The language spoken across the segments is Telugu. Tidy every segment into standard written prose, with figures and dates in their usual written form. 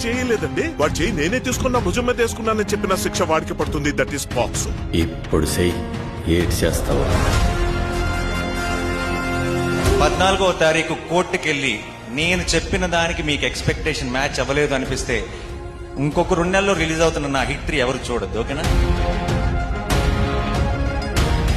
చేయలేదండి. వాడు చేయి నేనే తీసుకున్నా, భుజం మీద వేసుకున్నానని చెప్పిన శిక్ష వాడికి పడుతుంది. That is pox. ఇప్పుడు చెయ్యి ఏడ్ చేస్తావా? 14వ తారీఖు కోర్టుకెళ్ళి నేను చెప్పిన దానికి మీకు ఎక్స్పెక్టేషన్ మ్యాచ్ అవ్వలేదు అనిపిస్తే ఇంకొక 2 నెలల్లో రిలీజ్ అవుతున్న నా హిట్ 3 ఎవరు చూడొద్దు, ఓకేనా?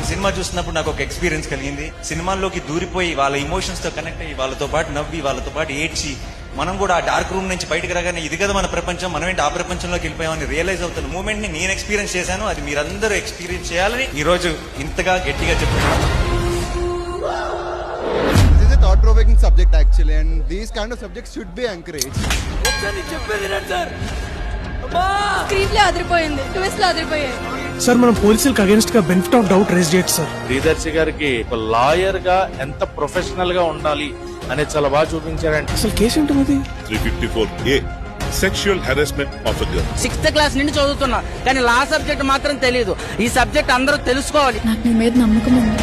సినిమా చూసినప్పుడు నాకు ఒక ఎక్స్పీరియన్స్ కలిగింది. సినిమాల్లోకి దూరిపోయి వాళ్ళ ఇమోషన్స్ తో కనెక్ట్ అయ్యి వాళ్ళతో పాటు నవ్వి వాళ్ళతో పాటు ఏడ్చి మనం కూడా ఆ డార్క్ రూమ్ నుంచి బయటకు రాగానే ఇది కదా మన ప్రపంచం, మనం ఏంటి ఆ ప్రపంచంలోకి వెళ్ళిపోయామని రియలైజ్ అవుతున్న మూమెంట్ ని నేను ఎక్స్పీరియన్స్ చేశాను. అది మీరందరూ ఎక్స్పీరియన్స్ చేయాలని ఈ రోజు ఇంతగా గట్టిగా చెప్తున్నాను. This is a thought-provoking subject actually, and these kind of subjects should be encouraged. Screen play అదిరిపోయింది, ట్విస్ట్ లో అదిరిపోయాయి. సార్ మనం పోలీసులకు అగేన్స్ట్ గా బెనిఫిట్ ఆఫ్ డౌట్ రేజ్ చేయొచ్చు సార్. శ్రీదర్శి గారికి ఒక లాయర్ గా ఎంత ప్రొఫెషనల్ గా ఉండాలి అనేది చాలా బాగా చూపించారంటే. అసలు కేసు ఏంటి? 354A sexual harassment of a girl. 6th class నుండి చదువుతున్నా కానీ లా సబ్జెక్ట్ మాత్రం తెలియదు. ఈ సబ్జెక్ట్ అందరూ తెలుసుకోవాలి. నాకు నీ మీద నమ్మకం ఉంది.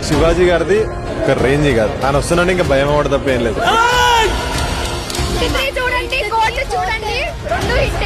శివాజీ గారిది ఒక రేంజ్ కాదు, ఆయన వస్తున్నాడు ఇంకా భయం అవడం తప్ప ఏం లేదు. చూడండి, కోర్టు చూడండి, 2 హిట్.